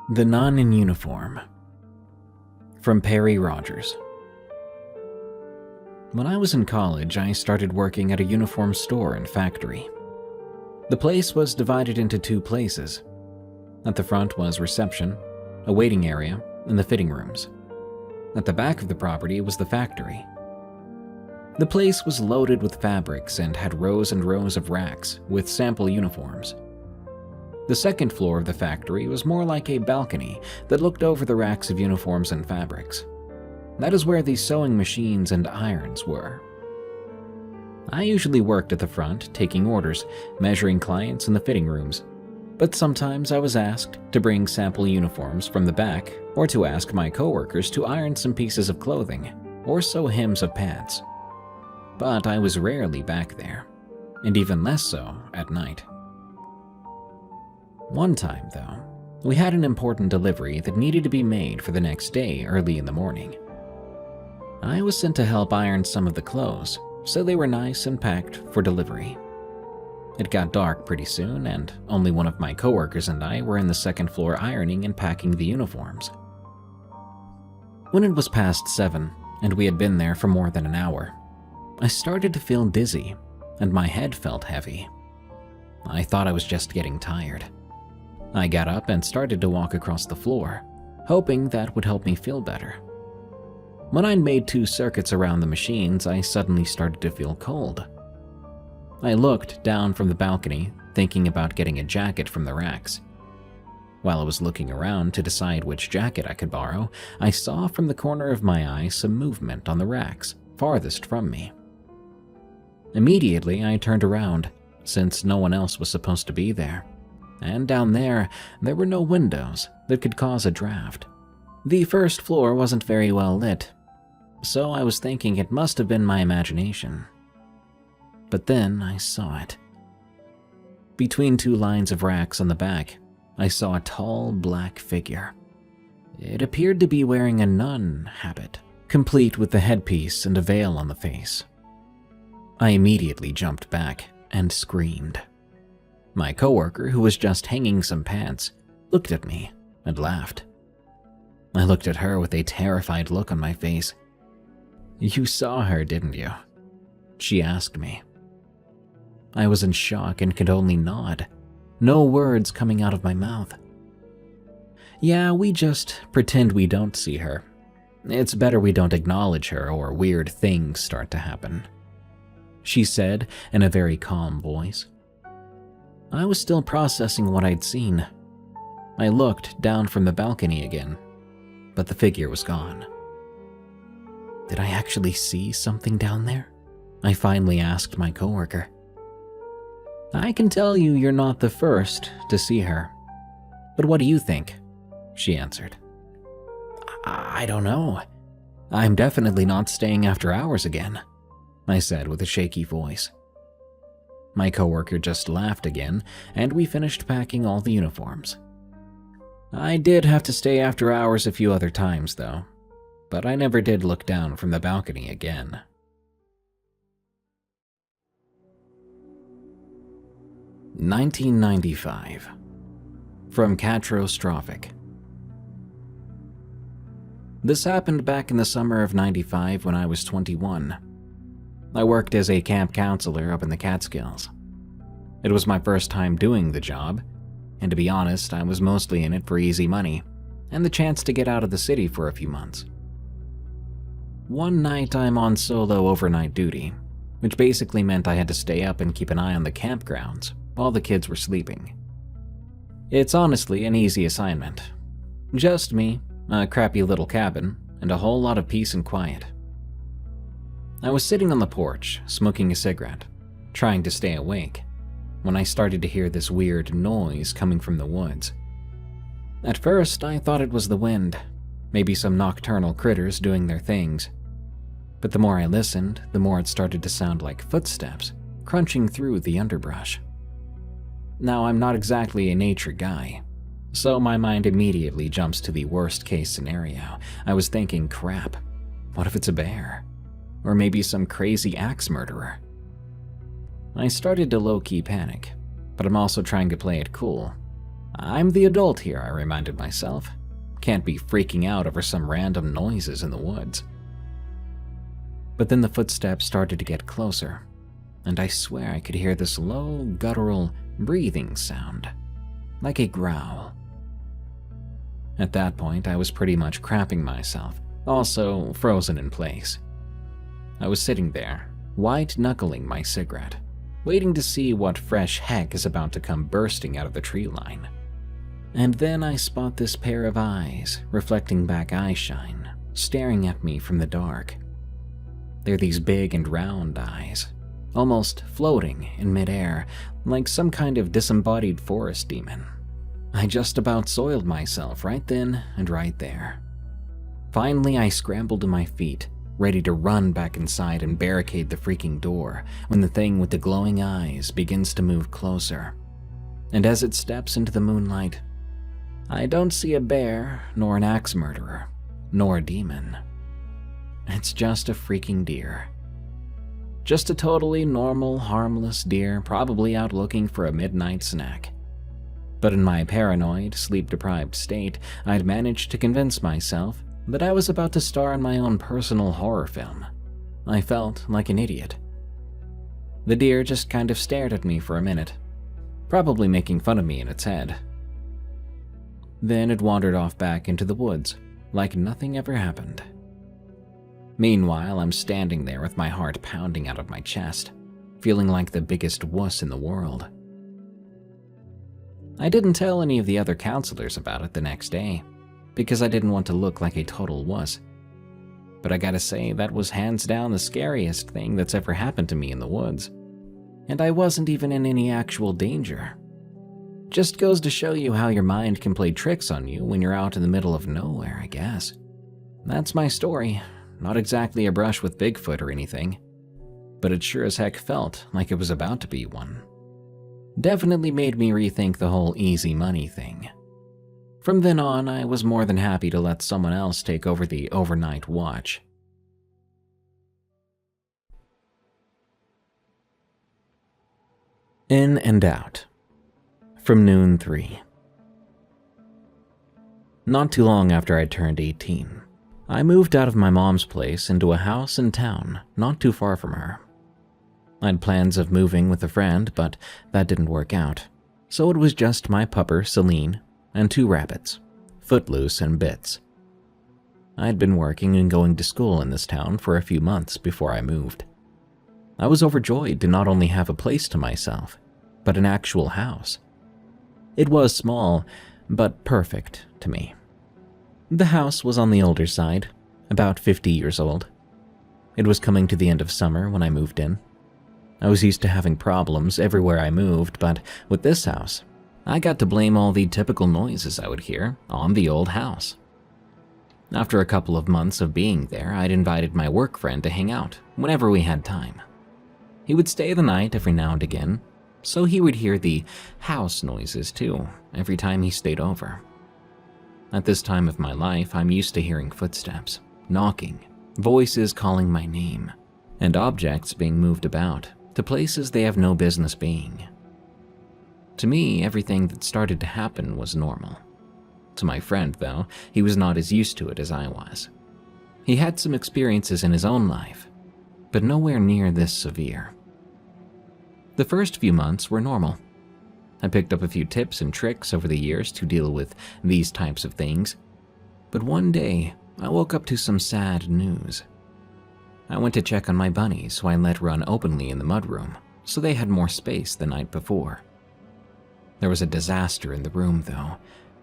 The Nun in Uniform. From Perry Rogers. When I was in college, I started working at a uniform store and factory. The place was divided into two places. At the front was reception, a waiting area, and the fitting rooms. At the back of the property was the factory. The place was loaded with fabrics and had rows and rows of racks with sample uniforms. The second floor of the factory was more like a balcony that looked over the racks of uniforms and fabrics. That is where the sewing machines and irons were. I usually worked at the front, taking orders, measuring clients in the fitting rooms, but sometimes I was asked to bring sample uniforms from the back or to ask my coworkers to iron some pieces of clothing or sew hems of pants. But I was rarely back there, and even less so at night. One time, though, we had an important delivery that needed to be made for the next day early in the morning. I was sent to help iron some of the clothes, so they were nice and packed for delivery. It got dark pretty soon, and only one of my coworkers and I were in the second floor ironing and packing the uniforms. When it was past 7, and we had been there for more than an hour, I started to feel dizzy, and my head felt heavy. I thought I was just getting tired. I got up and started to walk across the floor, hoping that would help me feel better. When I'd made 2 circuits around the machines, I suddenly started to feel cold. I looked down from the balcony, thinking about getting a jacket from the racks. While I was looking around to decide which jacket I could borrow, I saw from the corner of my eye some movement on the racks farthest from me. Immediately, I turned around, since no one else was supposed to be there. And down there were no windows that could cause a draft. The first floor wasn't very well lit, so I was thinking it must have been my imagination. But then I saw it. Between 2 lines of racks on the back, I saw a tall black figure. It appeared to be wearing a nun habit, complete with the headpiece and a veil on the face. I immediately jumped back and screamed. My coworker, who was just hanging some pants, looked at me and laughed. I looked at her with a terrified look on my face. "You saw her, didn't you?" she asked me. I was in shock and could only nod, no words coming out of my mouth. "Yeah, we just pretend we don't see her. It's better we don't acknowledge her or weird things start to happen," she said in a very calm voice. I was still processing what I'd seen. I looked down from the balcony again, but the figure was gone. Did I actually see something down there? I finally asked my coworker. "I can tell you you're not the first to see her. But what do you think?" she answered. I don't know. I'm definitely not staying after hours again," I said with a shaky voice. My coworker just laughed again, and we finished packing all the uniforms. I did have to stay after hours a few other times, though, but I never did look down from the balcony again. (1995) From Catastrophic. This happened back in the summer of '95 when I was 21. I worked as a camp counselor up in the Catskills. It was my first time doing the job, and to be honest, I was mostly in it for easy money and the chance to get out of the city for a few months. One night I'm on solo overnight duty, which basically meant I had to stay up and keep an eye on the campgrounds while the kids were sleeping. It's honestly an easy assignment. Just me, a crappy little cabin, and a whole lot of peace and quiet. I was sitting on the porch, smoking a cigarette, trying to stay awake, when I started to hear this weird noise coming from the woods. At first, I thought it was the wind, maybe some nocturnal critters doing their things. But the more I listened, the more it started to sound like footsteps crunching through the underbrush. Now, I'm not exactly a nature guy, so my mind immediately jumps to the worst-case scenario. I was thinking, crap, what if it's a bear? Or maybe some crazy axe murderer? I started to low-key panic, but I'm also trying to play it cool. I'm the adult here, I reminded myself. Can't be freaking out over some random noises in the woods. But then the footsteps started to get closer, and I swear I could hear this low, guttural breathing sound, like a growl. At that point, I was pretty much crapping myself, also frozen in place. I was sitting there, white-knuckling my cigarette, waiting to see what fresh heck is about to come bursting out of the tree line. And then I spot this pair of eyes, reflecting back eye shine, staring at me from the dark. They're these big and round eyes, almost floating in midair, like some kind of disembodied forest demon. I just about soiled myself right then and right there. Finally, I scrambled to my feet, ready to run back inside and barricade the freaking door, when the thing with the glowing eyes begins to move closer. And as it steps into the moonlight, I don't see a bear, nor an axe murderer, nor a demon. It's just a freaking deer. Just a totally normal, harmless deer, probably out looking for a midnight snack. But in my paranoid, sleep-deprived state, I'd managed to convince myself that I was about to star in my own personal horror film. I felt like an idiot. The deer just kind of stared at me for a minute, probably making fun of me in its head. Then it wandered off back into the woods, like nothing ever happened. Meanwhile, I'm standing there with my heart pounding out of my chest, feeling like the biggest wuss in the world. I didn't tell any of the other counselors about it the next day, because I didn't want to look like a total wuss. But I gotta say, that was hands down the scariest thing that's ever happened to me in the woods. And I wasn't even in any actual danger. Just goes to show you how your mind can play tricks on you when you're out in the middle of nowhere, I guess. That's my story. Not exactly a brush with Bigfoot or anything, but it sure as heck felt like it was about to be one. Definitely made me rethink the whole easy money thing. From then on, I was more than happy to let someone else take over the overnight watch. In and Out, from Noon 3. Not too long after I turned 18, I moved out of my mom's place into a house in town not too far from her. I'd plans of moving with a friend, but that didn't work out, so it was just my pupper, Celine, and 2 rabbits, Footloose and Bits. I'd been working and going to school in this town for a few months before I moved. I was overjoyed to not only have a place to myself, but an actual house. It was small, but perfect to me. The house was on the older side, about 50 years old. It was coming to the end of summer when I moved in. I was used to having problems everywhere I moved, but with this house, I got to blame all the typical noises I would hear on the old house. After a couple of months of being there, I'd invited my work friend to hang out whenever we had time. He would stay the night every now and again, so he would hear the house noises too every time he stayed over. At this time of my life, I'm used to hearing footsteps, knocking, voices calling my name, and objects being moved about to places they have no business being. To me, everything that started to happen was normal. To my friend, though, he was not as used to it as I was. He had some experiences in his own life, but nowhere near this severe. The first few months were normal. I picked up a few tips and tricks over the years to deal with these types of things, but one day I woke up to some sad news. I went to check on my bunnies, who I let run openly in the mudroom, so they had more space the night before. There was a disaster in the room, though,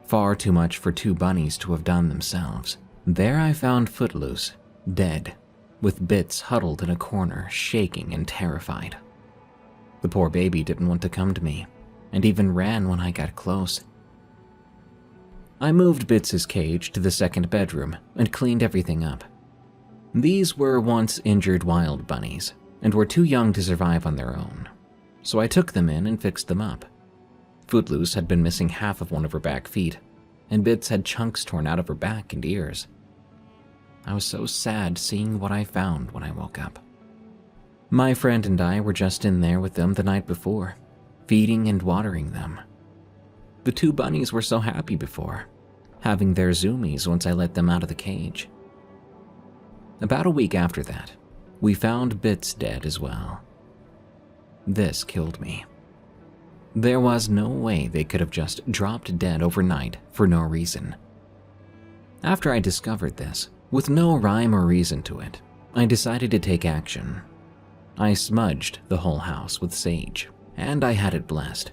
far too much for 2 bunnies to have done themselves. There I found Footloose, dead, with Bits huddled in a corner, shaking and terrified. The poor baby didn't want to come to me, and even ran when I got close. I moved Bits' cage to the second bedroom and cleaned everything up. These were once injured wild bunnies, and were too young to survive on their own, so I took them in and fixed them up. Footloose had been missing half of one of her back feet, and Bits had chunks torn out of her back and ears. I was so sad seeing what I found when I woke up. My friend and I were just in there with them the night before, feeding and watering them. The two bunnies were so happy before, having their zoomies once I let them out of the cage. About a week after that, we found Bits dead as well. This killed me. There was no way they could have just dropped dead overnight for no reason. After I discovered this, with no rhyme or reason to it, I decided to take action. I smudged the whole house with sage, and I had it blessed.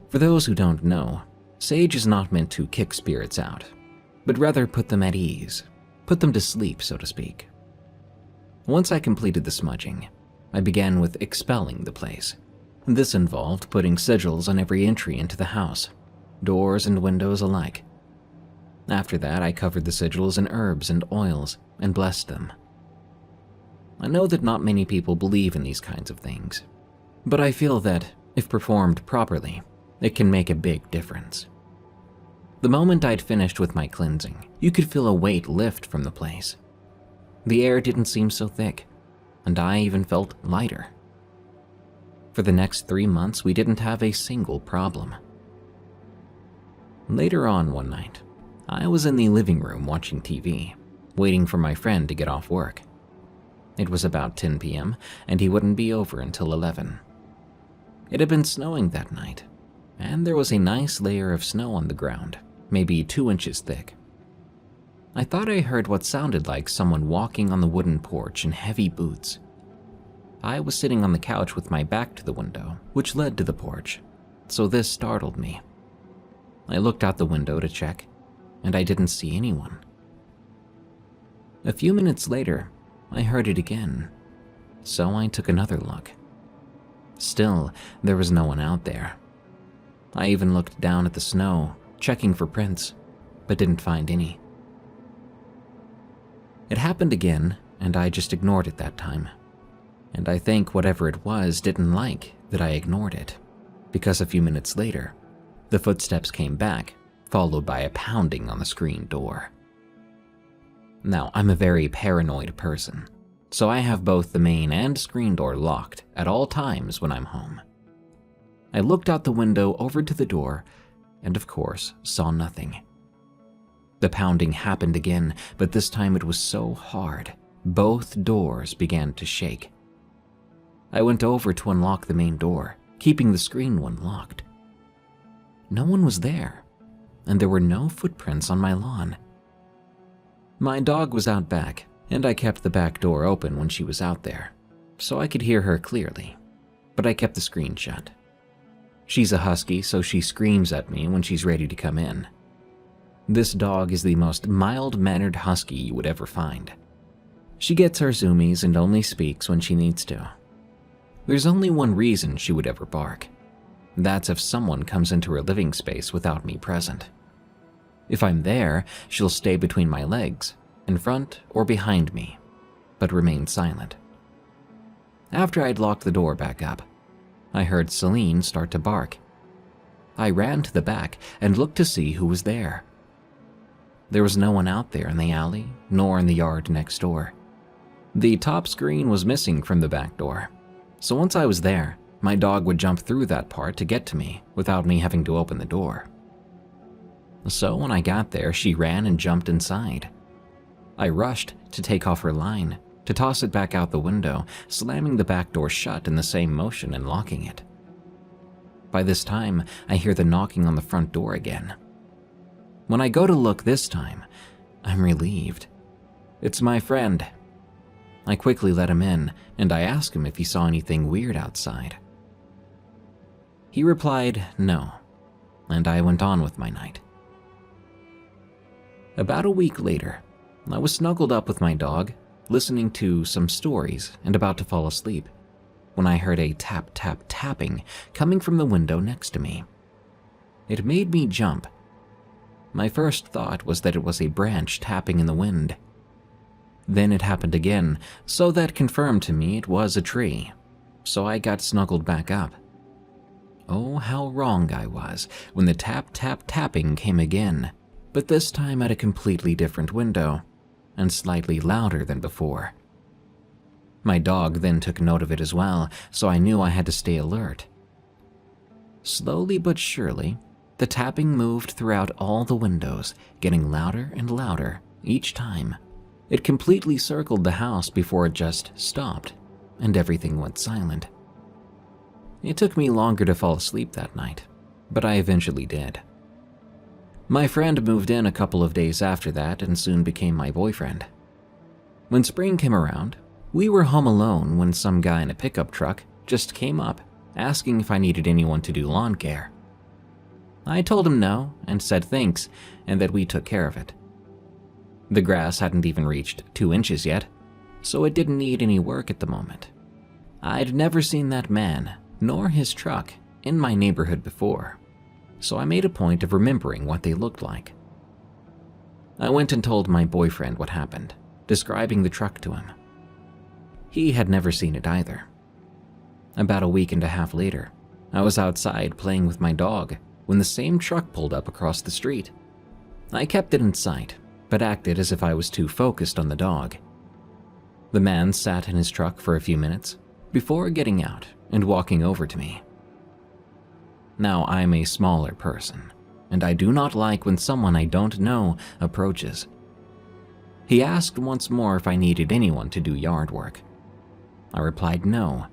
For those who don't know, sage is not meant to kick spirits out, but rather put them at ease, put them to sleep, so to speak. Once I completed the smudging, I began with expelling the place. This involved putting sigils on every entry into the house, doors and windows alike. After that, I covered the sigils in herbs and oils and blessed them. I know that not many people believe in these kinds of things, but I feel that, if performed properly, it can make a big difference. The moment I'd finished with my cleansing, you could feel a weight lift from the place. The air didn't seem so thick, and I even felt lighter. For the next 3 months, we didn't have a single problem. Later on one night, I was in the living room watching TV, waiting for my friend to get off work. It was about 10 p.m., and he wouldn't be over until 11. It had been snowing that night, and there was a nice layer of snow on the ground, maybe 2 inches thick. I thought I heard what sounded like someone walking on the wooden porch in heavy boots. I was sitting on the couch with my back to the window, which led to the porch, so this startled me. I looked out the window to check, and I didn't see anyone. A few minutes later, I heard it again, so I took another look. Still, there was no one out there. I even looked down at the snow, checking for prints, but didn't find any. It happened again, and I just ignored it that time. And I think whatever it was didn't like that I ignored it, because a few minutes later, the footsteps came back, followed by a pounding on the screen door. Now, I'm a very paranoid person, so I have both the main and screen door locked at all times when I'm home. I looked out the window over to the door, and of course, saw nothing. The pounding happened again, but this time it was so hard, both doors began to shake. I went over to unlock the main door, keeping the screen one locked. No one was there, and there were no footprints on my lawn. My dog was out back, and I kept the back door open when she was out there, so I could hear her clearly, but I kept the screen shut. She's a husky, so she screams at me when she's ready to come in. This dog is the most mild-mannered husky you would ever find. She gets her zoomies and only speaks when she needs to. There's only one reason she would ever bark. That's if someone comes into her living space without me present. If I'm there, she'll stay between my legs, in front or behind me, but remain silent. After I'd locked the door back up, I heard Celine start to bark. I ran to the back and looked to see who was there. There was no one out there in the alley, nor in the yard next door. The top screen was missing from the back door, so once I was there, my dog would jump through that part to get to me without me having to open the door. So when I got there, she ran and jumped inside. I rushed to take off her line, to toss it back out the window, slamming the back door shut in the same motion and locking it. By this time, I hear the knocking on the front door again. When I go to look this time, I'm relieved. It's my friend. I quickly let him in, and I asked him if he saw anything weird outside. He replied no, and I went on with my night. About a week later, I was snuggled up with my dog, listening to some stories and about to fall asleep, when I heard a tap-tap-tapping coming from the window next to me. It made me jump. My first thought was that it was a branch tapping in the wind. Then it happened again, so that confirmed to me it was a tree, so I got snuggled back up. Oh, how wrong I was when the tap-tap-tapping came again, but this time at a completely different window, and slightly louder than before. My dog then took note of it as well, so I knew I had to stay alert. Slowly but surely, The tapping moved throughout all the windows, getting louder and louder each time. It completely circled the house before it just stopped, and everything went silent. It took me longer to fall asleep that night, but I eventually did. My friend moved in a couple of days after that and soon became my boyfriend. When spring came around, we were home alone when some guy in a pickup truck just came up, asking if I needed anyone to do lawn care. I told him no and said thanks and that we took care of it. The grass hadn't even reached 2 inches yet, so it didn't need any work at the moment. I'd never seen that man, nor his truck, in my neighborhood before, so I made a point of remembering what they looked like. I went and told my boyfriend what happened, describing the truck to him. He had never seen it either. About a week and a half later, I was outside playing with my dog when the same truck pulled up across the street. I kept it in sight, but acted as if I was too focused on the dog. The man sat in his truck for a few minutes before getting out and walking over to me. Now, I'm a smaller person, and I do not like when someone I don't know approaches. He asked once more if I needed anyone to do yard work. I replied no,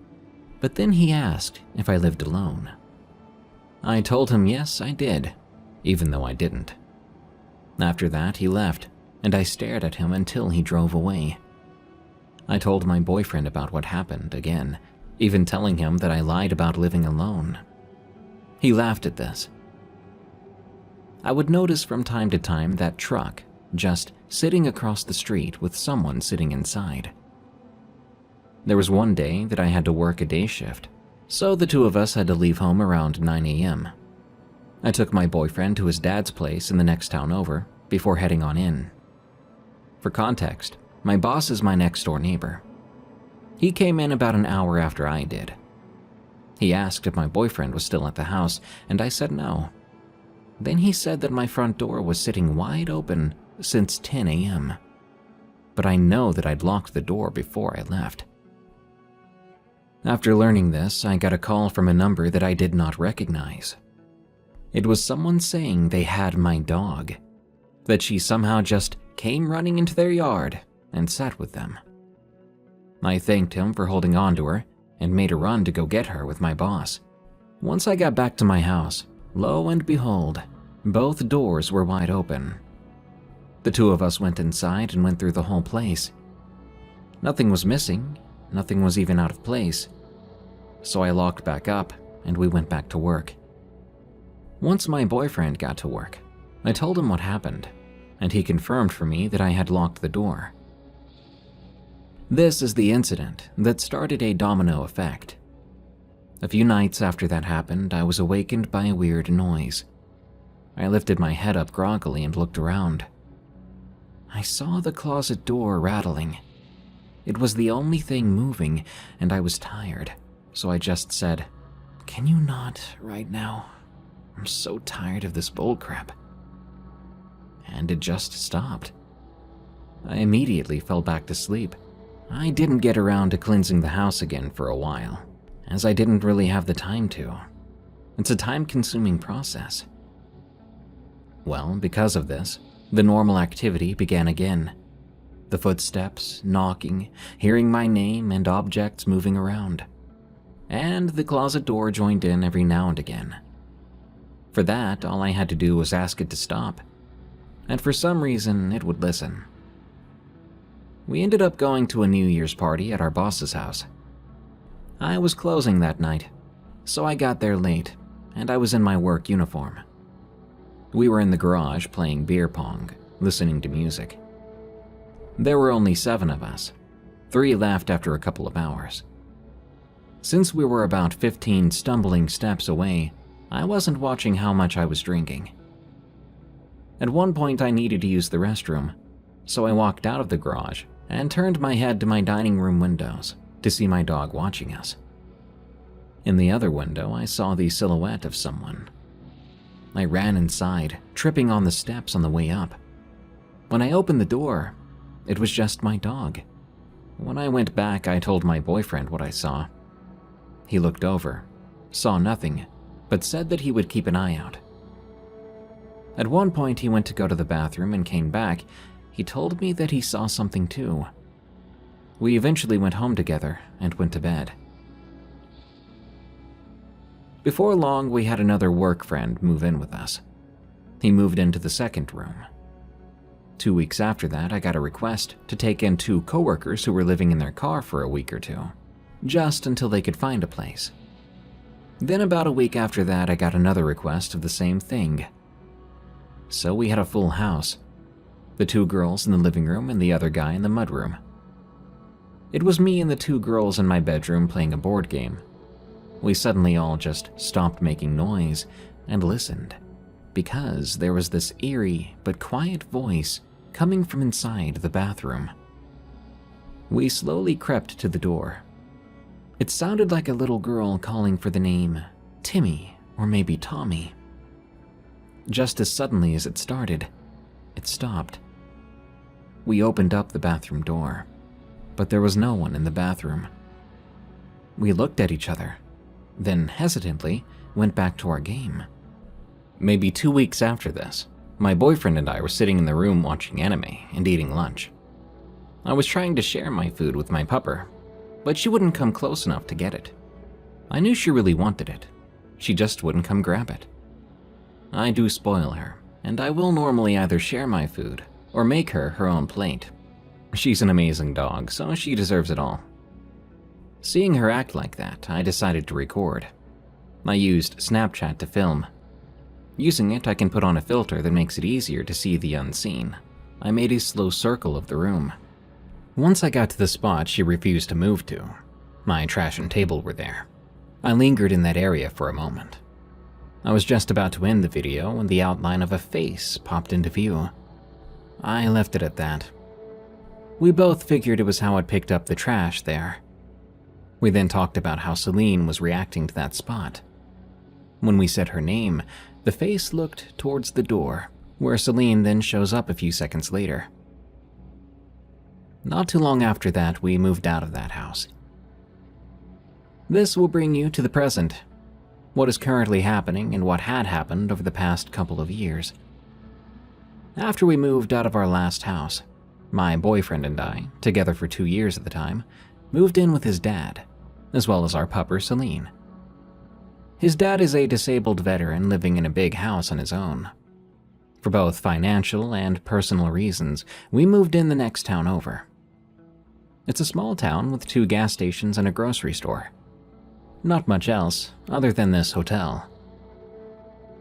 but then he asked if I lived alone. I told him yes, I did, even though I didn't. After that, he left, and I stared at him until he drove away. I told my boyfriend about what happened again, even telling him that I lied about living alone. He laughed at this. I would notice from time to time that truck just sitting across the street with someone sitting inside. There was one day that I had to work a day shift, so the two of us had to leave home around 9 a.m. I took my boyfriend to his dad's place in the next town over before heading on in. For context, my boss is my next-door neighbor. He came in about an hour after I did. He asked if my boyfriend was still at the house, and I said no. Then he said that my front door was sitting wide open since 10 a.m. But I know that I'd locked the door before I left. After learning this, I got a call from a number that I did not recognize. It was someone saying they had my dog, that she somehow just came running into their yard and sat with them. I thanked him for holding on to her and made a run to go get her with my boss. Once I got back to my house, lo and behold, both doors were wide open. The two of us went inside and went through the whole place. Nothing was missing, nothing was even out of place. So I locked back up and we went back to work. Once my boyfriend got to work, I told him what happened, and he confirmed for me that I had locked the door. This is the incident that started a domino effect. A few nights after that happened, I was awakened by a weird noise. I lifted my head up groggily and looked around. I saw the closet door rattling. It was the only thing moving, and I was tired, so I just said, "Can you not right now? I'm so tired of this bullcrap." And it just stopped. I immediately fell back to sleep. I didn't get around to cleansing the house again for a while, as I didn't really have the time to. It's a time-consuming process. Well, because of this, the normal activity began again. The footsteps, knocking, hearing my name, and objects moving around. And the closet door joined in every now and again. For that, all I had to do was ask it to stop. And for some reason, it would listen. We ended up going to a New Year's party at our boss's house. I was closing that night, so I got there late, and I was in my work uniform. We were in the garage playing beer pong, listening to music. There were only 7 of us. 3 left after a couple of hours. Since we were about 15 stumbling steps away, I wasn't watching how much I was drinking. At one point I needed to use the restroom, so I walked out of the garage and turned my head to my dining room windows to see my dog watching us. In the other window, I saw the silhouette of someone. I ran inside, tripping on the steps on the way up. When I opened the door, it was just my dog. When I went back, I told my boyfriend what I saw. He looked over, saw nothing, but said that he would keep an eye out. At one point, he went to go to the bathroom and came back. He told me that he saw something too. We eventually went home together and went to bed. Before long, we had another work friend move in with us. He moved into the second room. 2 weeks after that, I got a request to take in 2 coworkers who were living in their car for a week or 2, just until they could find a place. Then about a week after that, I got another request of the same thing. So we had a full house. The 2 girls in the living room and the other guy in the mudroom. It was me and the 2 girls in my bedroom playing a board game. We suddenly all just stopped making noise and listened, because there was this eerie but quiet voice coming from inside the bathroom. We slowly crept to the door. It sounded like a little girl calling for the name Timmy or maybe Tommy. Just as suddenly as it started, it stopped. We opened up the bathroom door, but there was no one in the bathroom. We looked at each other, then hesitantly went back to our game. Maybe 2 weeks after this, my boyfriend and I were sitting in the room watching anime and eating lunch. I was trying to share my food with my pupper, but she wouldn't come close enough to get it. I knew she really wanted it. She just wouldn't come grab it. I do spoil her, and I will normally either share my food or make her her own plate. She's an amazing dog, so she deserves it all. Seeing her act like that, I decided to record. I used Snapchat to film. Using it, I can put on a filter that makes it easier to see the unseen. I made a slow circle of the room. Once I got to the spot she refused to move to, my trash and table were there. I lingered in that area for a moment. I was just about to end the video when the outline of a face popped into view. I left it at that. We both figured it was how I'd picked up the trash there. We then talked about how Celine was reacting to that spot. When we said her name, the face looked towards the door, where Celine then shows up a few seconds later. Not too long after that, we moved out of that house. This will bring you to the present, what is currently happening and what had happened over the past couple of years. After we moved out of our last house, my boyfriend and I, together for 2 years at the time, moved in with his dad, as well as our pupper Celine. His dad is a disabled veteran living in a big house on his own. For both financial and personal reasons, we moved in the next town over. It's a small town with 2 gas stations and a grocery store. Not much else other than this hotel.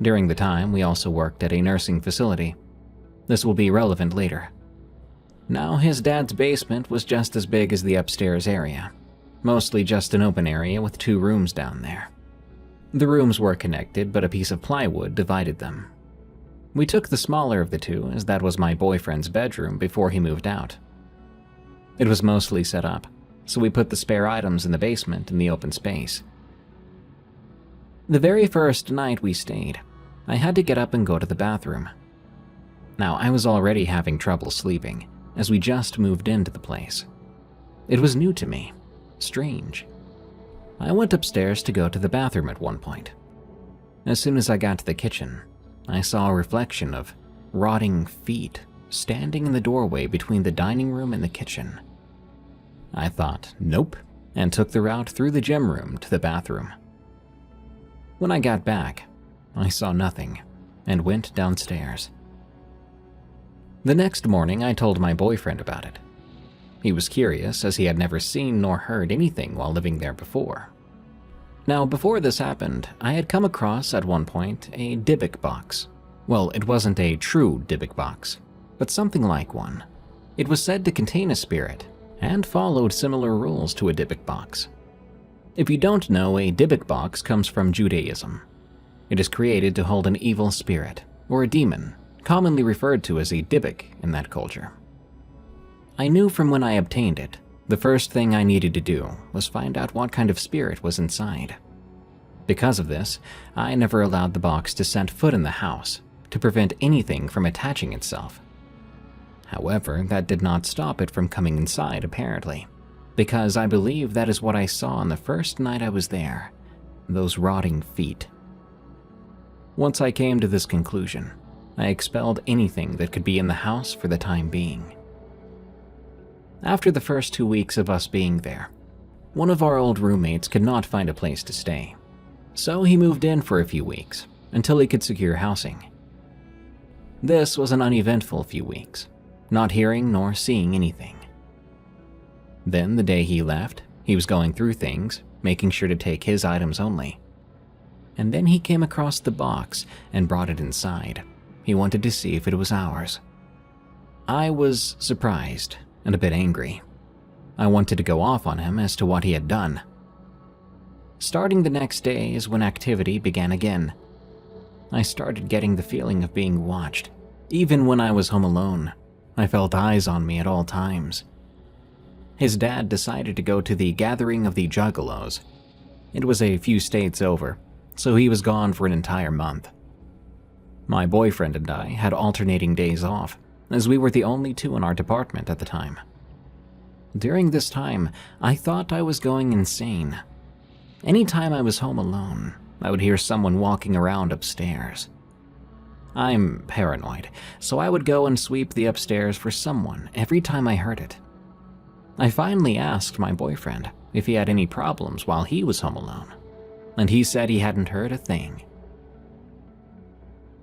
During the time, we also worked at a nursing facility. This will be relevant later. Now, his dad's basement was just as big as the upstairs area, mostly just an open area with 2 rooms down there. The rooms were connected, but a piece of plywood divided them. We took the smaller of the 2, as that was my boyfriend's bedroom before he moved out. It was mostly set up, so we put the spare items in the basement in the open space. The very first night we stayed, I had to get up and go to the bathroom. Now, I was already having trouble sleeping, as we just moved into the place. It was new to me, strange. I went upstairs to go to the bathroom at one point. As soon as I got to the kitchen, I saw a reflection of rotting feet standing in the doorway between the dining room and the kitchen. I thought, nope, and took the route through the gym room to the bathroom. When I got back, I saw nothing and went downstairs. The next morning, I told my boyfriend about it. He was curious, as he had never seen nor heard anything while living there before. Now, before this happened, I had come across at one point a Dybbuk box. Well, it wasn't a true Dybbuk box, but something like one. It was said to contain a spirit, and followed similar rules to a Dybbuk box. If you don't know, a Dybbuk box comes from Judaism. It is created to hold an evil spirit, or a demon, commonly referred to as a Dybbuk in that culture. I knew from when I obtained it, the first thing I needed to do was find out what kind of spirit was inside. Because of this, I never allowed the box to set foot in the house to prevent anything from attaching itself. However, that did not stop it from coming inside, apparently, because I believe that is what I saw on the first night I was there, those rotting feet. Once I came to this conclusion, I expelled anything that could be in the house for the time being. After the first 2 weeks of us being there, one of our old roommates could not find a place to stay, so he moved in for a few weeks until he could secure housing. This was an uneventful few weeks, not hearing nor seeing anything. Then the day he left, he was going through things, making sure to take his items only. And then he came across the box and brought it inside. He wanted to see if it was ours. I was surprised and a bit angry. I wanted to go off on him as to what he had done. Starting the next day is when activity began again. I started getting the feeling of being watched. Even when I was home alone, I felt eyes on me at all times. His dad decided to go to the gathering of the Juggalos. It was a few states over, so he was gone for an entire month. My boyfriend and I had alternating days off, as we were the only two in our department at the time. During this time, I thought I was going insane. Anytime I was home alone, I would hear someone walking around upstairs. I'm paranoid, so I would go and sweep the upstairs for someone every time I heard it. I finally asked my boyfriend if he had any problems while he was home alone, and he said he hadn't heard a thing.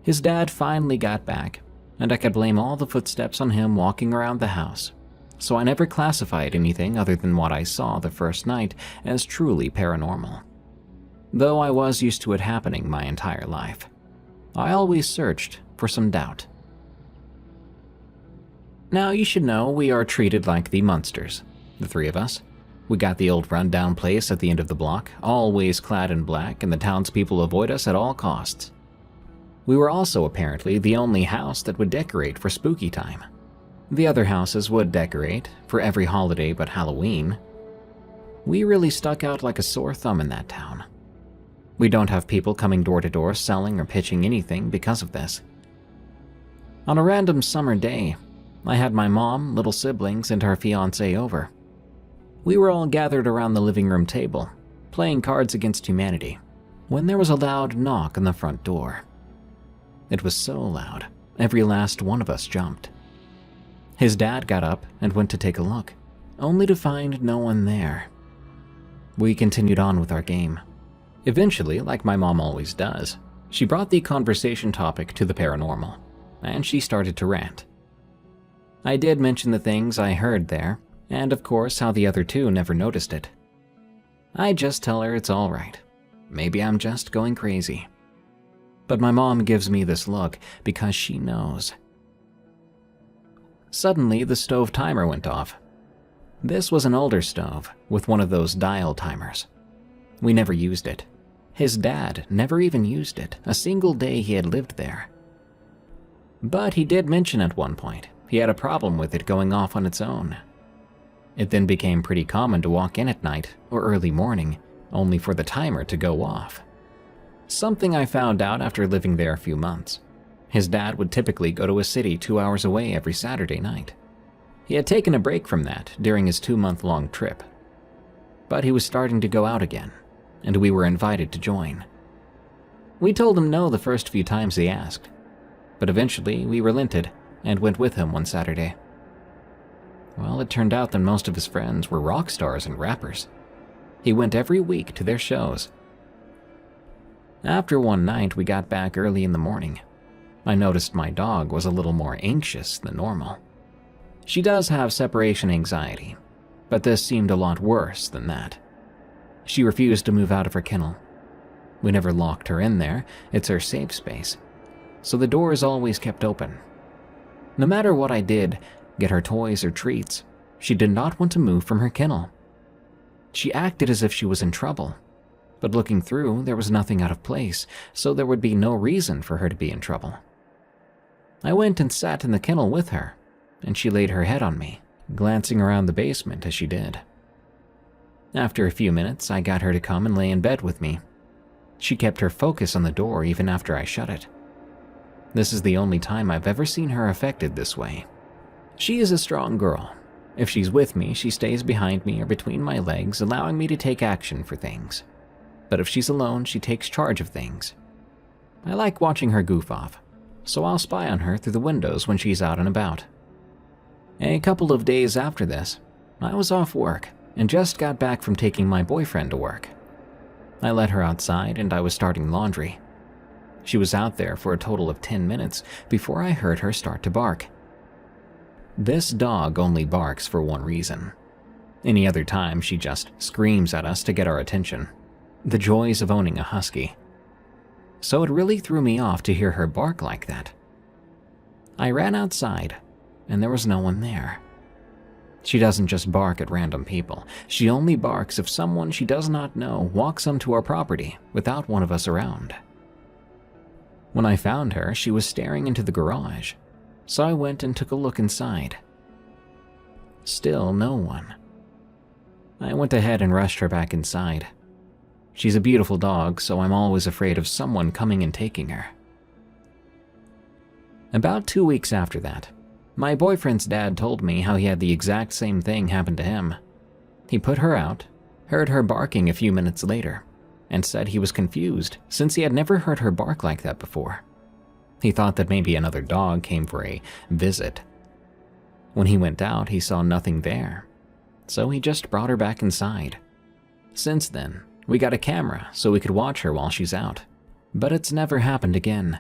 His dad finally got back, and I could blame all the footsteps on him walking around the house, so I never classified anything other than what I saw the first night as truly paranormal. Though I was used to it happening my entire life, I always searched for some doubt. Now you should know we are treated like the Munsters, the three of us. We got the old rundown place at the end of the block, always clad in black, and the townspeople avoid us at all costs. We were also apparently the only house that would decorate for spooky time. The other houses would decorate for every holiday but Halloween. We really stuck out like a sore thumb in that town. We don't have people coming door to door selling or pitching anything because of this. On a random summer day, I had my mom, little siblings, and her fiancé over. We were all gathered around the living room table, playing Cards Against Humanity, when there was a loud knock on the front door. It was so loud, every last one of us jumped. His dad got up and went to take a look, only to find no one there. We continued on with our game. Eventually, like my mom always does, she brought the conversation topic to the paranormal, and she started to rant. I did mention the things I heard there, and of course how the other two never noticed it. I just tell her it's all right. Maybe I'm just going crazy. But my mom gives me this look because she knows. Suddenly, the stove timer went off. This was an older stove with one of those dial timers. We never used it. His dad never even used it a single day he had lived there. But he did mention at one point he had a problem with it going off on its own. It then became pretty common to walk in at night or early morning, only for the timer to go off. Something I found out after living there a few months. His dad would typically go to a city 2 hours away every Saturday night. He had taken a break from that during his 2-month-long trip. But he was starting to go out again, and we were invited to join. We told him no the first few times he asked, but eventually we relented and went with him one Saturday. Well, it turned out that most of his friends were rock stars and rappers. He went every week to their shows. After one night, we got back early in the morning. I noticed my dog was a little more anxious than normal. She does have separation anxiety, but this seemed a lot worse than that. She refused to move out of her kennel. We never locked her in there, it's her safe space, so the door is always kept open. No matter what I did, get her toys or treats, she did not want to move from her kennel. She acted as if she was in trouble, but looking through, there was nothing out of place, so there would be no reason for her to be in trouble. I went and sat in the kennel with her, and she laid her head on me, glancing around the basement as she did. After a few minutes, I got her to come and lay in bed with me. She kept her focus on the door even after I shut it. This is the only time I've ever seen her affected this way. She is a strong girl. If she's with me, she stays behind me or between my legs, allowing me to take action for things. But if she's alone, she takes charge of things. I like watching her goof off. so I'll spy on her through the windows when she's out and about. A couple of days after this, I was off work and just got back from taking my boyfriend to work. I let her outside and I was starting laundry. She was out there for a total of 10 minutes before I heard her start to bark. This dog only barks for one reason. Any other time, she just screams at us to get our attention. The joys of owning a husky. So it really threw me off to hear her bark like that. I ran outside, and there was no one there. She doesn't just bark at random people. She only barks if someone she does not know walks onto our property without one of us around. When I found her, she was staring into the garage, so I went and took a look inside. Still no one. I went ahead and rushed her back inside. She's a beautiful dog, so I'm always afraid of someone coming and taking her. About 2 weeks after that, my boyfriend's dad told me how he had the exact same thing happen to him. He put her out, heard her barking a few minutes later, and said he was confused since he had never heard her bark like that before. He thought that maybe another dog came for a visit. When he went out, he saw nothing there, so he just brought her back inside. Since then, we got a camera so we could watch her while she's out, but it's never happened again.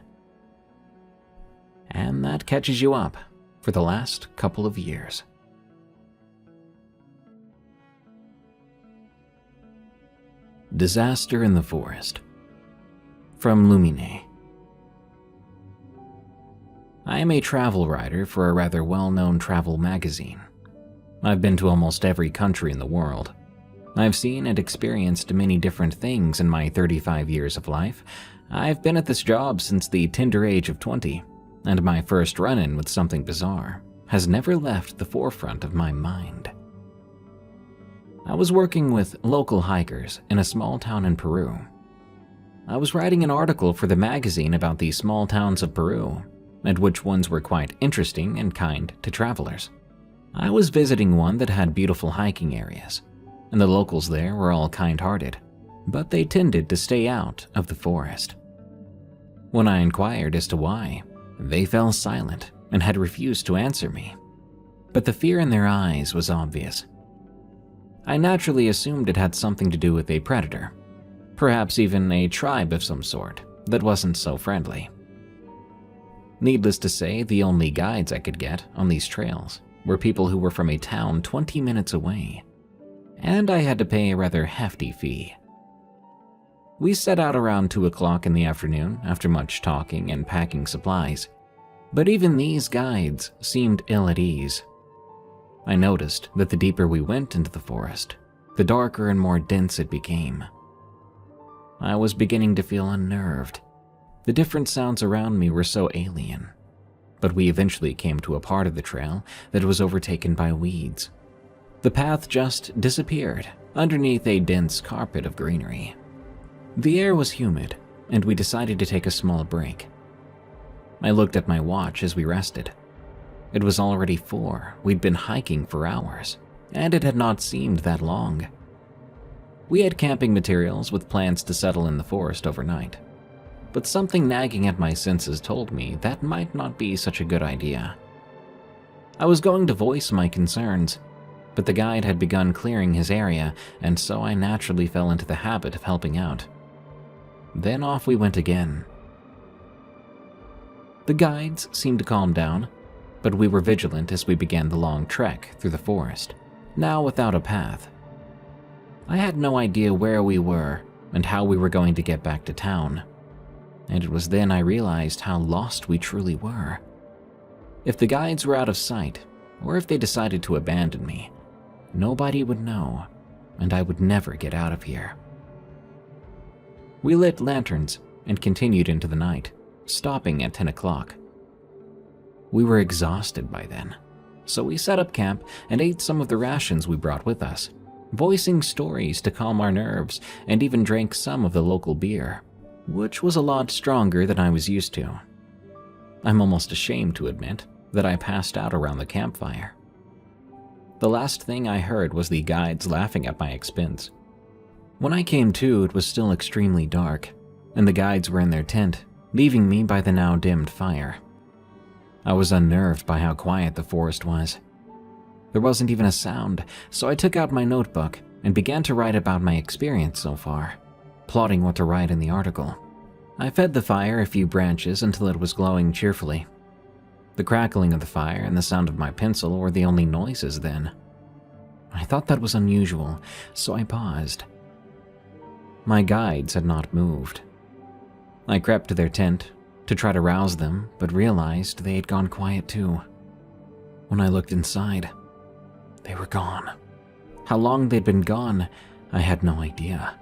And that catches you up for the last couple of years. Disaster in the Forest. From Lumine. I am a travel writer for a rather well-known travel magazine. I've been to almost every country in the world. I've seen and experienced many different things in my 35 years of life. I've been at this job since the tender age of 20, and my first run-in with something bizarre has never left the forefront of my mind. I was working with local hikers in a small town in Peru. I was writing an article for the magazine about the small towns of Peru, and which ones were quite interesting and kind to travelers. I was visiting one that had beautiful hiking areas, and the locals there were all kind-hearted, but they tended to stay out of the forest. When I inquired as to why, they fell silent and had refused to answer me, but the fear in their eyes was obvious. I naturally assumed it had something to do with a predator, perhaps even a tribe of some sort that wasn't so friendly. Needless to say, the only guides I could get on these trails were people who were from a town 20 minutes away, and I had to pay a rather hefty fee. We set out around 2 o'clock in the afternoon after much talking and packing supplies, but even these guides seemed ill at ease. I noticed that the deeper we went into the forest, the darker and more dense it became. I was beginning to feel unnerved. The different sounds around me were so alien, but we eventually came to a part of the trail that was overtaken by weeds. The path just disappeared underneath a dense carpet of greenery. The air was humid, and we decided to take a small break. I looked at my watch as we rested. It was already 4. We'd been hiking for hours, and it had not seemed that long. We had camping materials with plans to settle in the forest overnight, but something nagging at my senses told me that might not be such a good idea. I was going to voice my concerns, but the guide had begun clearing his area, and so I naturally fell into the habit of helping out. Then off we went again. The guides seemed to calm down, but we were vigilant as we began the long trek through the forest, now without a path. I had no idea where we were and how we were going to get back to town, and it was then I realized how lost we truly were. If the guides were out of sight, or if they decided to abandon me, nobody would know, and I would never get out of here. We lit lanterns and continued into the night, stopping at 10 o'clock. We were exhausted by then, so we set up camp and ate some of the rations we brought with us, voicing stories to calm our nerves, and even drank some of the local beer, which was a lot stronger than I was used to. I'm almost ashamed to admit that I passed out around the campfire. The last thing I heard was the guides laughing at my expense. When I came to, it was still extremely dark, and the guides were in their tent, leaving me by the now dimmed fire. I was unnerved by how quiet the forest was. There wasn't even a sound, so I took out my notebook and began to write about my experience so far, plotting what to write in the article. I fed the fire a few branches until it was glowing cheerfully. The crackling of the fire and the sound of my pencil were the only noises then. I thought that was unusual, so I paused. My guides had not moved. I crept to their tent to try to rouse them, but realized they had gone quiet too. When I looked inside, they were gone. How long they'd been gone, I had no idea.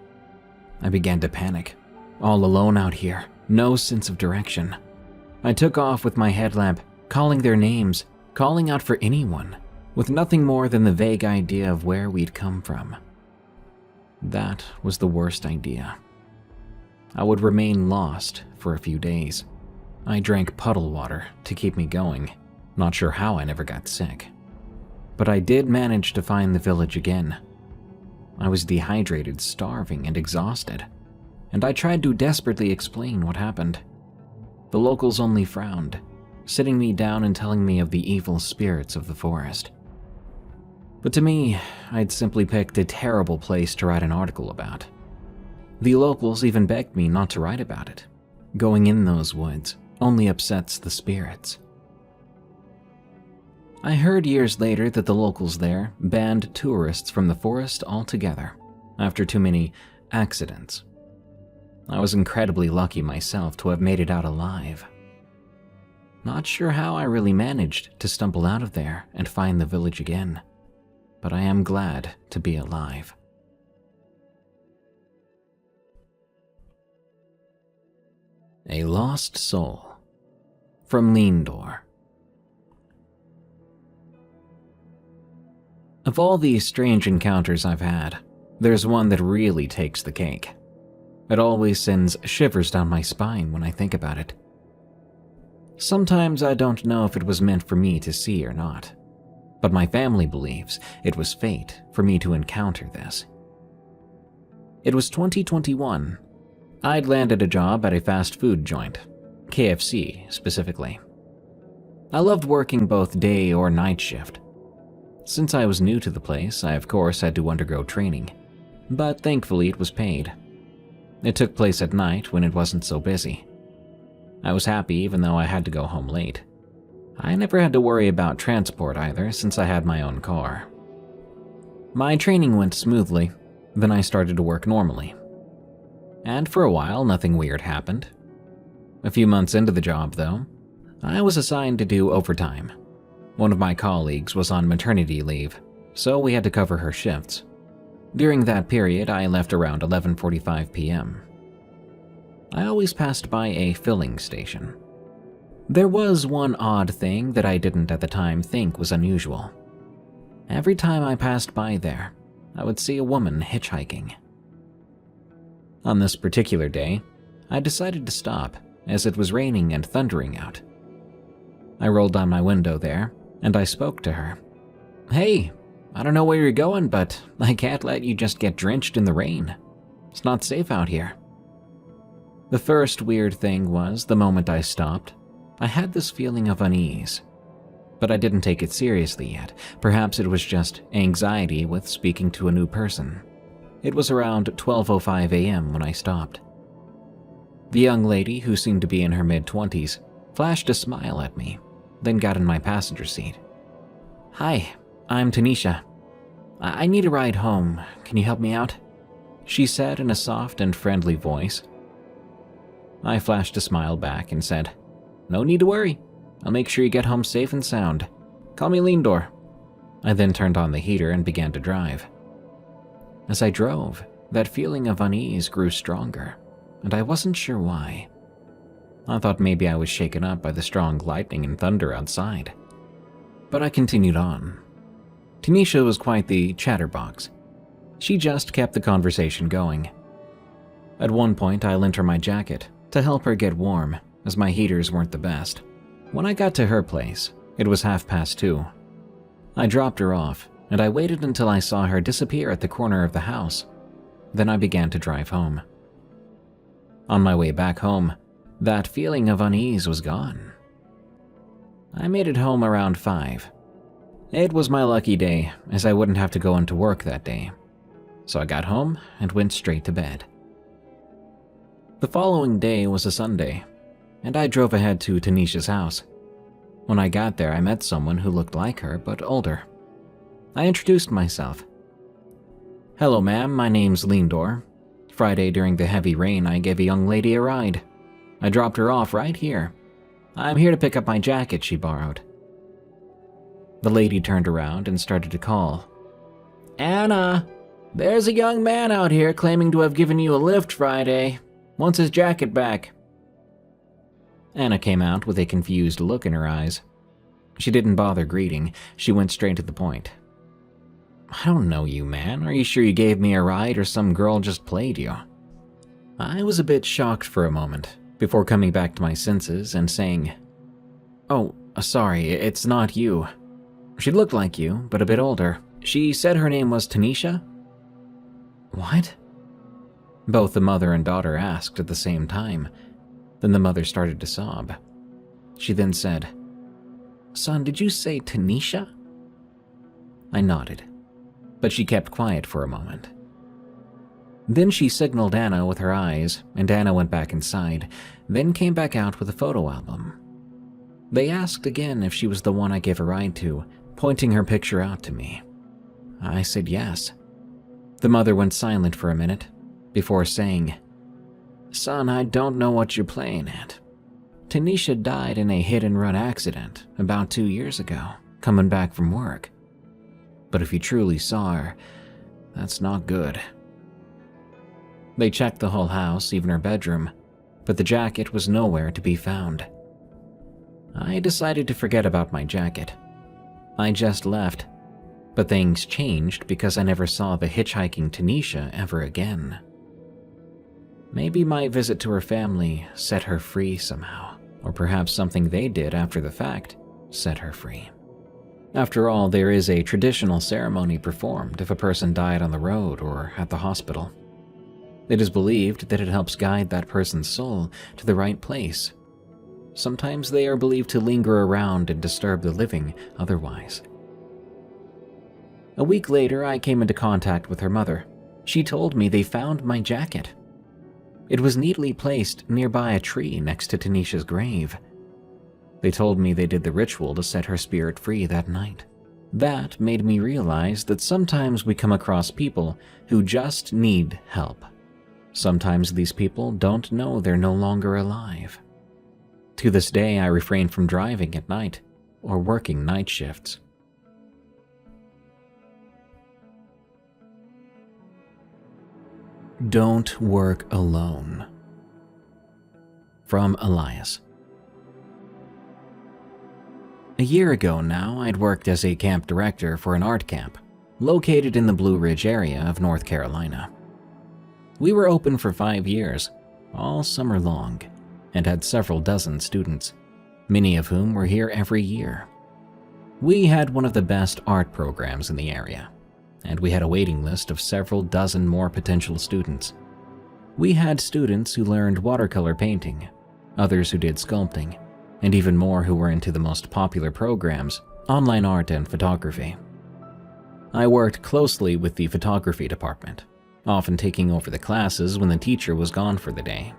I began to panic. All alone out here, no sense of direction. I took off with my headlamp, calling their names, calling out for anyone, with nothing more than the vague idea of where we'd come from. That was the worst idea. I would remain lost for a few days. I drank puddle water to keep me going, not sure how I never got sick. But I did manage to find the village again. I was dehydrated, starving, and exhausted, and I tried to desperately explain what happened. The locals only frowned, sitting me down and telling me of the evil spirits of the forest. But to me, I'd simply picked a terrible place to write an article about. The locals even begged me not to write about it. Going in those woods only upsets the spirits. I heard years later that the locals there banned tourists from the forest altogether after too many accidents. I was incredibly lucky myself to have made it out alive. Not sure how I really managed to stumble out of there and find the village again, but I am glad to be alive. A Lost Soul from Lindor. Of all these strange encounters I've had, there's one that really takes the cake. It always sends shivers down my spine when I think about it. Sometimes I don't know if it was meant for me to see or not, but my family believes it was fate for me to encounter this. It was 2021. I'd landed a job at a fast food joint, KFC specifically. I loved working both day or night shift. Since I was new to the place, I of course had to undergo training, but thankfully it was paid. It took place at night when it wasn't so busy. I was happy even though I had to go home late. I never had to worry about transport either since I had my own car. My training went smoothly, then I started to work normally. And for a while, nothing weird happened. A few months into the job, though, I was assigned to do overtime. One of my colleagues was on maternity leave, so we had to cover her shifts. During that period, I left around 11:45 p.m. I always passed by a filling station. There was one odd thing that I didn't at the time think was unusual. Every time I passed by there, I would see a woman hitchhiking. On this particular day, I decided to stop as it was raining and thundering out. I rolled down my window there, and I spoke to her. "Hey, I don't know where you're going, but I can't let you just get drenched in the rain. It's not safe out here." The first weird thing was, the moment I stopped, I had this feeling of unease. But I didn't take it seriously yet. Perhaps it was just anxiety with speaking to a new person. It was around 12:05 a.m. when I stopped. The young lady, who seemed to be in her mid-20s, flashed a smile at me, then got in my passenger seat. "Hi, I'm Tanisha. I need a ride home. Can you help me out?" she said in a soft and friendly voice. I flashed a smile back and said, "No need to worry. I'll make sure you get home safe and sound. Call me Lindor." I then turned on the heater and began to drive. As I drove, that feeling of unease grew stronger, and I wasn't sure why. I thought maybe I was shaken up by the strong lightning and thunder outside. But I continued on. Tanisha was quite the chatterbox. She just kept the conversation going. At one point, I lent her my jacket to help her get warm, as my heaters weren't the best. When I got to her place, it was 2:30. I dropped her off, and I waited until I saw her disappear at the corner of the house. Then I began to drive home. On my way back home, That feeling of unease was gone. I made it home around 5. It was my lucky day, as I wouldn't have to go into work that day. So I got home and went straight to bed. The following day was a Sunday, and I drove ahead to Tanisha's house. When I got there, I met someone who looked like her, but older. I introduced myself. "Hello, ma'am, my name's Lindor. Friday during the heavy rain, I gave a young lady a ride. I dropped her off right here. I'm here to pick up my jacket she borrowed." The lady turned around and started to call. "Anna, there's a young man out here claiming to have given you a lift Friday. Wants his jacket back." Anna came out with a confused look in her eyes. She didn't bother greeting. She went straight to the point. "I don't know you, man. Are you sure you gave me a ride or some girl just played you?" I was a bit shocked for a moment, before coming back to my senses and saying, "Oh, sorry, it's not you. She looked like you, but a bit older. She said her name was Tanisha?" "What?" Both the mother and daughter asked at the same time. Then the mother started to sob. She then said, "Son, did you say Tanisha?" I nodded, but she kept quiet for a moment. Then she signaled Anna with her eyes, and Anna went back inside, then came back out with a photo album. They asked again if she was the one I gave a ride to, pointing her picture out to me. I said yes. The mother went silent for a minute, before saying, "Son, I don't know what you're playing at. Tanisha died in a hit-and-run accident about 2 years ago, coming back from work. But if you truly saw her, that's not good." They checked the whole house, even her bedroom, but the jacket was nowhere to be found. I decided to forget about my jacket. I just left, but things changed because I never saw the hitchhiking Tanisha ever again. Maybe my visit to her family set her free somehow, or perhaps something they did after the fact set her free. After all, there is a traditional ceremony performed if a person died on the road or at the hospital. It is believed that it helps guide that person's soul to the right place. Sometimes they are believed to linger around and disturb the living otherwise. A week later, I came into contact with her mother. She told me they found my jacket. It was neatly placed nearby a tree next to Tanisha's grave. They told me they did the ritual to set her spirit free that night. That made me realize that sometimes we come across people who just need help. Sometimes these people don't know they're no longer alive. To this day, I refrain from driving at night or working night shifts. Don't work alone. From Elias. A year ago now, I'd worked as a camp director for an art camp located in the Blue Ridge area of North Carolina. We were open for 5 years, all summer long, and had several dozen students, many of whom were here every year. We had one of the best art programs in the area, and we had a waiting list of several dozen more potential students. We had students who learned watercolor painting, others who did sculpting, and even more who were into the most popular programs, online art and photography. I worked closely with the photography department, often taking over the classes when the teacher was gone for the day,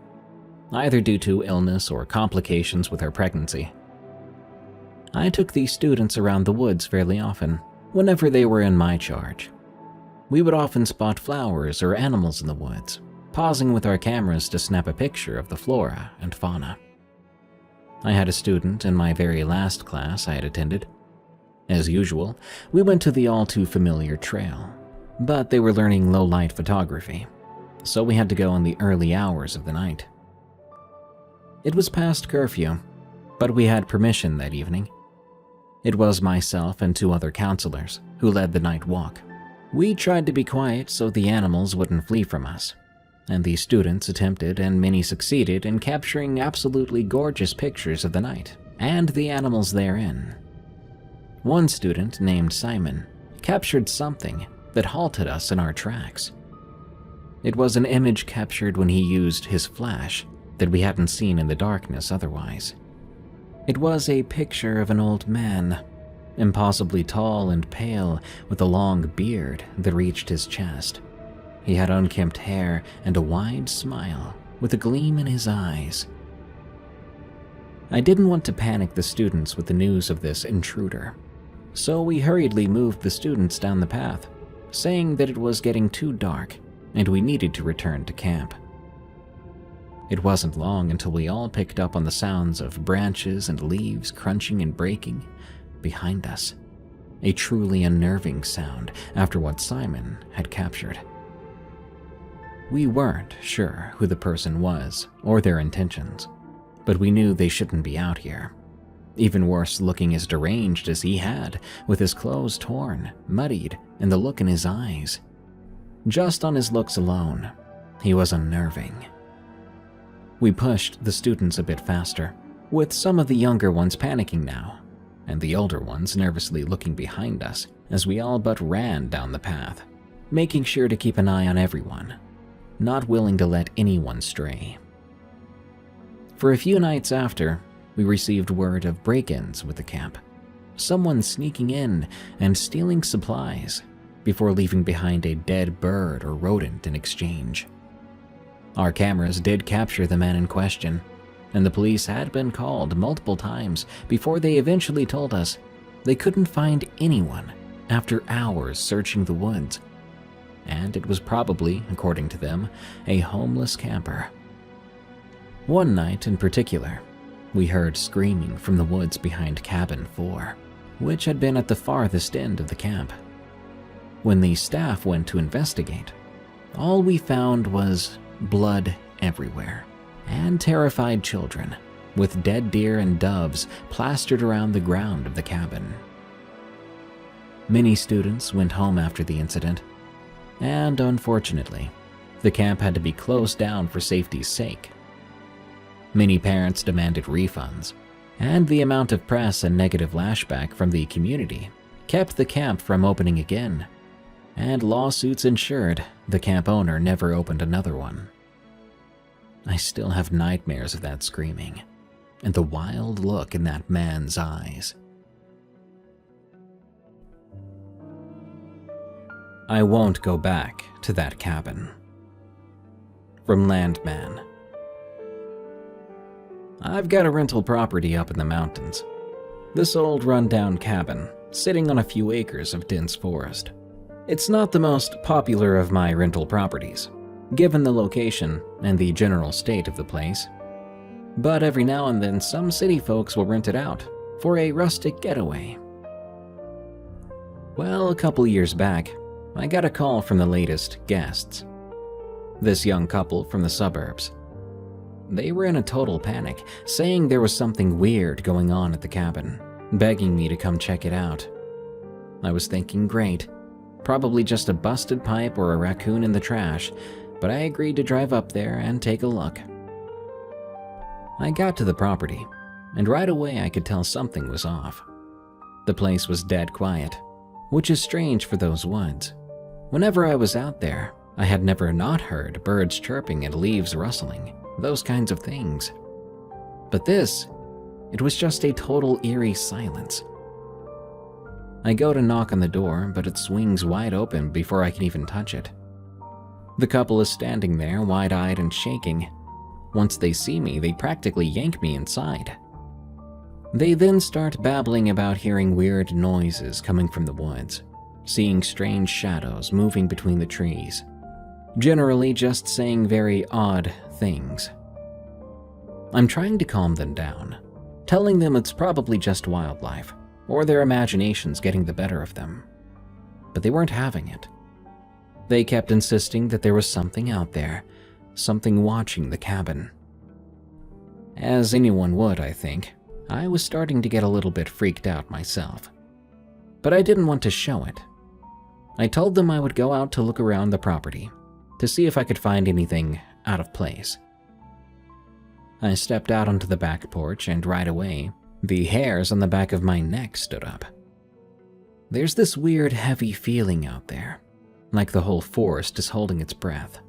either due to illness or complications with her pregnancy. I took these students around the woods fairly often, whenever they were in my charge. We would often spot flowers or animals in the woods, pausing with our cameras to snap a picture of the flora and fauna. I had a student in my very last class I had attended. As usual, we went to the all-too-familiar trail, but they were learning low-light photography, so we had to go in the early hours of the night. It was past curfew, but we had permission that evening. It was myself and 2 other counselors who led the night walk. We tried to be quiet so the animals wouldn't flee from us, and the students attempted and many succeeded in capturing absolutely gorgeous pictures of the night and the animals therein. One student, named Simon, captured something that halted us in our tracks. It was an image captured when he used his flash that we hadn't seen in the darkness otherwise. It was a picture of an old man, impossibly tall and pale, with a long beard that reached his chest. He had unkempt hair and a wide smile, with a gleam in his eyes. I didn't want to panic the students with the news of this intruder, so we hurriedly moved the students down the path, saying that it was getting too dark and we needed to return to camp. It wasn't long until we all picked up on the sounds of branches and leaves crunching and breaking behind us, a truly unnerving sound after what Simon had captured. We weren't sure who the person was or their intentions, but we knew they shouldn't be out here. Even worse, looking as deranged as he had, with his clothes torn, muddied, and the look in his eyes. Just on his looks alone, he was unnerving. We pushed the students a bit faster, with some of the younger ones panicking now, and the older ones nervously looking behind us as we all but ran down the path, making sure to keep an eye on everyone, not willing to let anyone stray. For a few nights after, we received word of break-ins with the camp, someone sneaking in and stealing supplies before leaving behind a dead bird or rodent in exchange. Our cameras did capture the man in question, and the police had been called multiple times before they eventually told us they couldn't find anyone after hours searching the woods, and it was probably, according to them, a homeless camper. One night in particular, we heard screaming from the woods behind Cabin 4, which had been at the farthest end of the camp. When the staff went to investigate, all we found was blood everywhere, and terrified children, with dead deer and doves plastered around the ground of the cabin. Many students went home after the incident, and unfortunately, the camp had to be closed down for safety's sake. Many parents demanded refunds, and the amount of press and negative lashback from the community kept the camp from opening again, and lawsuits ensured the camp owner never opened another one. I still have nightmares of that screaming, and the wild look in that man's eyes. I won't go back to that cabin. From Landman. I've got a rental property up in the mountains. This old run-down cabin, sitting on a few acres of dense forest. It's not the most popular of my rental properties, given the location and the general state of the place. But every now and then some city folks will rent it out for a rustic getaway. Well, a couple years back, I got a call from the latest guests. This young couple from the suburbs. They were in a total panic, saying there was something weird going on at the cabin, begging me to come check it out. I was thinking, great, probably just a busted pipe or a raccoon in the trash, but I agreed to drive up there and take a look. I got to the property, and right away I could tell something was off. The place was dead quiet, which is strange for those woods. Whenever I was out there, I had never not heard birds chirping and leaves rustling, those kinds of things. But this, it was just a total eerie silence. I go to knock on the door, but it swings wide open before I can even touch it. The couple is standing there, wide-eyed and shaking. Once they see me, they practically yank me inside. They then start babbling about hearing weird noises coming from the woods, seeing strange shadows moving between the trees, generally just saying very odd things. I'm trying to calm them down, telling them it's probably just wildlife, or their imaginations getting the better of them. But they weren't having it. They kept insisting that there was something out there, something watching the cabin. As anyone would, I think, I was starting to get a little bit freaked out myself. But I didn't want to show it. I told them I would go out to look around the property, to see if I could find anything out of place. I stepped out onto the back porch, and right away, the hairs on the back of my neck stood up. There's this weird heavy feeling out there, like the whole forest is holding its breath.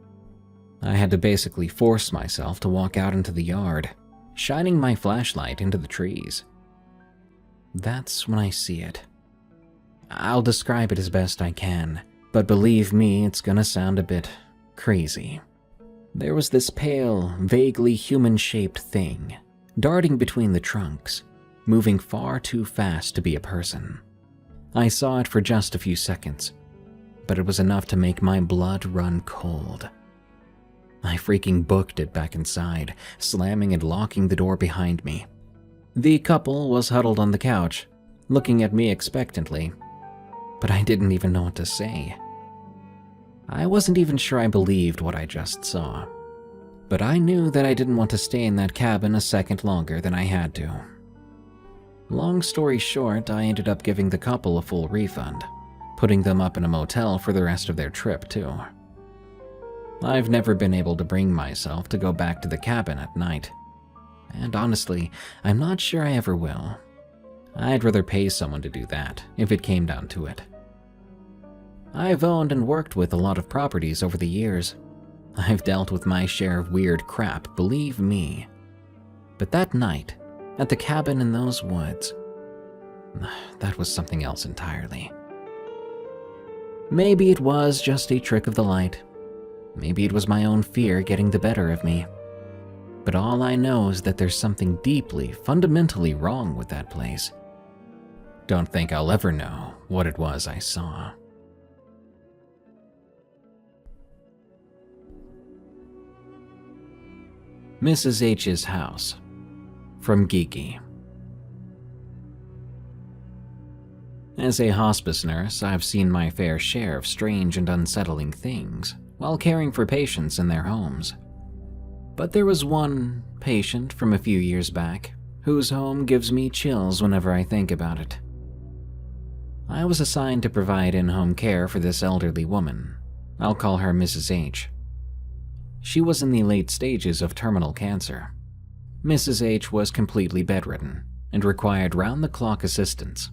I had to basically force myself to walk out into the yard, shining my flashlight into the trees. That's when I see it. I'll describe it as best I can, but believe me, it's gonna sound a bit crazy. There was this pale, vaguely human-shaped thing, darting between the trunks, moving far too fast to be a person. I saw it for just a few seconds, but it was enough to make my blood run cold. I freaking booked it back inside, slamming and locking the door behind me. The couple was huddled on the couch, looking at me expectantly, but I didn't even know what to say. I wasn't even sure I believed what I just saw, but I knew that I didn't want to stay in that cabin a second longer than I had to. Long story short, I ended up giving the couple a full refund, putting them up in a motel for the rest of their trip too. I've never been able to bring myself to go back to the cabin at night, and honestly, I'm not sure I ever will. I'd rather pay someone to do that, if it came down to it. I've owned and worked with a lot of properties over the years. I've dealt with my share of weird crap, believe me. But that night, at the cabin in those woods, that was something else entirely. Maybe it was just a trick of the light. Maybe it was my own fear getting the better of me. But all I know is that there's something deeply, fundamentally wrong with that place. Don't think I'll ever know what it was I saw. Mrs. H's house. From Geeky. As a hospice nurse, I've seen my fair share of strange and unsettling things while caring for patients in their homes. But there was one patient from a few years back whose home gives me chills whenever I think about it. I was assigned to provide in-home care for this elderly woman. I'll call her Mrs. H. She was in the late stages of terminal cancer. Mrs. H was completely bedridden and required round-the-clock assistance,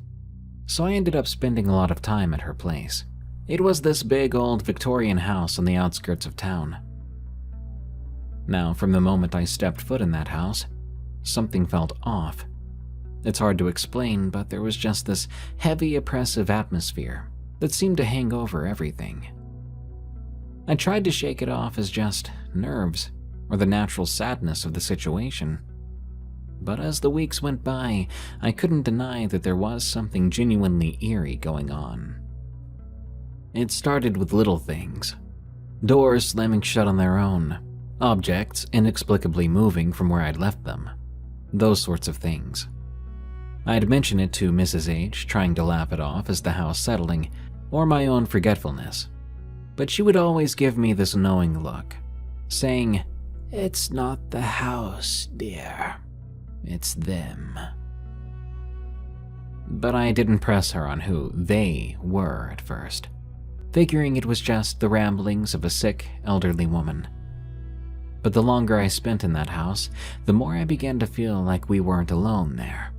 so I ended up spending a lot of time at her place. It was this big old Victorian house on the outskirts of town. Now, from the moment I stepped foot in that house, something felt off. It's hard to explain, but there was just this heavy, oppressive atmosphere that seemed to hang over everything. I tried to shake it off as just nerves or the natural sadness of the situation. But as the weeks went by, I couldn't deny that there was something genuinely eerie going on. It started with little things. Doors slamming shut on their own, objects inexplicably moving from where I'd left them, those sorts of things. I'd mention it to Mrs. H, trying to laugh it off as the house settling, or my own forgetfulness. But she would always give me this knowing look, saying, "It's not the house, dear. It's them." But I didn't press her on who they were at first, figuring it was just the ramblings of a sick, elderly woman. But the longer I spent in that house, the more I began to feel like we weren't alone there.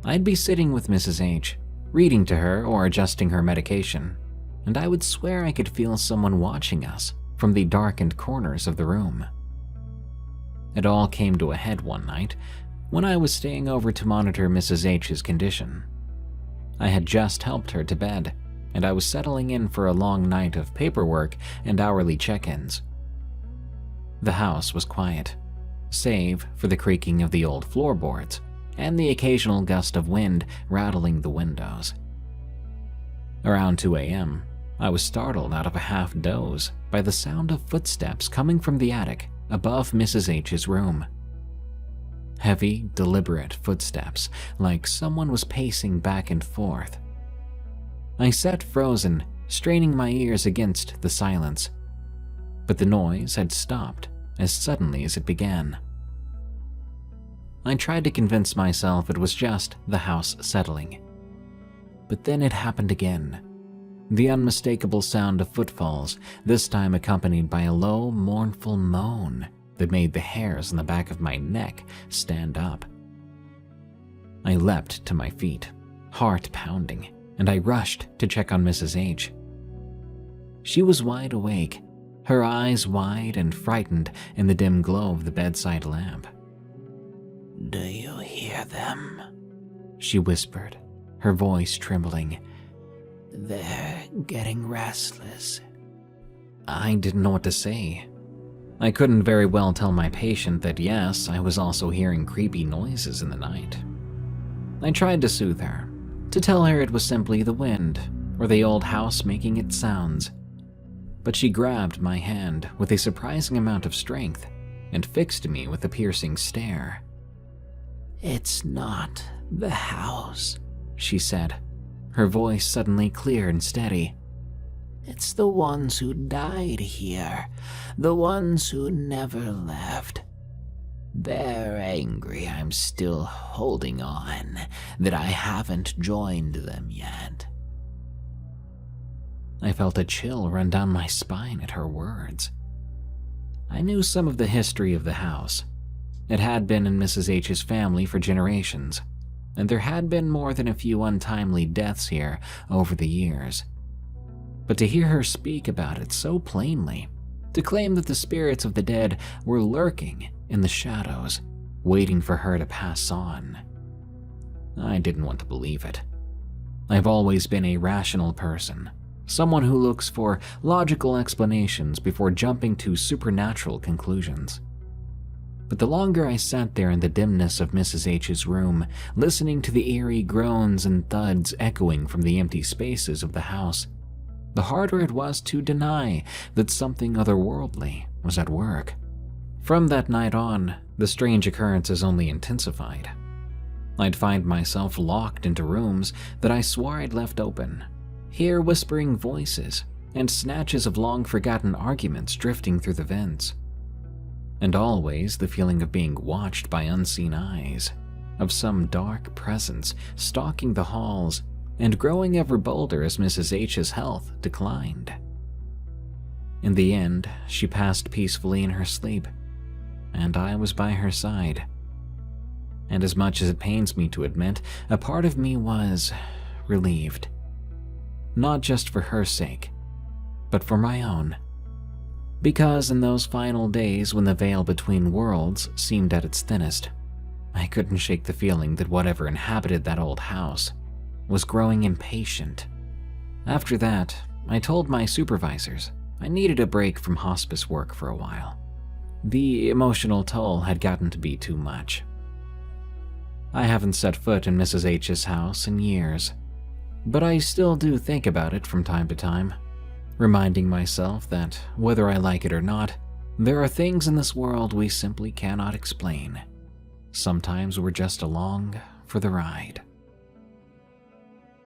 I'd be sitting with Mrs. H, reading to her or adjusting her medication, and I would swear I could feel someone watching us from the darkened corners of the room. It all came to a head one night when I was staying over to monitor Mrs. H's condition. I had just helped her to bed, and I was settling in for a long night of paperwork and hourly check-ins. The house was quiet, save for the creaking of the old floorboards and the occasional gust of wind rattling the windows. Around 2 a.m., I was startled out of a half-doze by the sound of footsteps coming from the attic above Mrs. H's room. Heavy, deliberate footsteps, like someone was pacing back and forth. I sat frozen, straining my ears against the silence, but the noise had stopped as suddenly as it began. I tried to convince myself it was just the house settling. But then it happened again. The unmistakable sound of footfalls, this time accompanied by a low, mournful moan that made the hairs on the back of my neck stand up. I leapt to my feet, heart pounding, and I rushed to check on Mrs. H. She was wide awake, her eyes wide and frightened in the dim glow of the bedside lamp. "Do you hear them?" she whispered, her voice trembling. "They're getting restless." I didn't know what to say. I couldn't very well tell my patient that yes, I was also hearing creepy noises in the night. I tried to soothe her, to tell her it was simply the wind or the old house making its sounds. But she grabbed my hand with a surprising amount of strength and fixed me with a piercing stare. "It's not the house," she said, her voice suddenly clear and steady. "It's the ones who died here, the ones who never left. They're angry I'm still holding on, that I haven't joined them yet." I felt a chill run down my spine at her words. I knew some of the history of the house. It had been in Mrs. H's family for generations, and there had been more than a few untimely deaths here over the years. But to hear her speak about it so plainly, to claim that the spirits of the dead were lurking in the shadows, waiting for her to pass on, I didn't want to believe it. I've always been a rational person, someone who looks for logical explanations before jumping to supernatural conclusions. But the longer I sat there in the dimness of Mrs. H's room, listening to the eerie groans and thuds echoing from the empty spaces of the house, the harder it was to deny that something otherworldly was at work. From that night on, the strange occurrences only intensified. I'd find myself locked into rooms that I swore I'd left open, hear whispering voices and snatches of long-forgotten arguments drifting through the vents. And always the feeling of being watched by unseen eyes, of some dark presence stalking the halls and growing ever bolder as Mrs. H's health declined. In the end, she passed peacefully in her sleep, and I was by her side. And as much as it pains me to admit, a part of me was relieved. Not just for her sake, but for my own. Because in those final days when the veil between worlds seemed at its thinnest, I couldn't shake the feeling that whatever inhabited that old house was growing impatient. After that, I told my supervisors I needed a break from hospice work for a while. The emotional toll had gotten to be too much. I haven't set foot in Mrs. H's house in years, but I still do think about it from time to time, reminding myself that whether I like it or not, there are things in this world we simply cannot explain. Sometimes we're just along for the ride.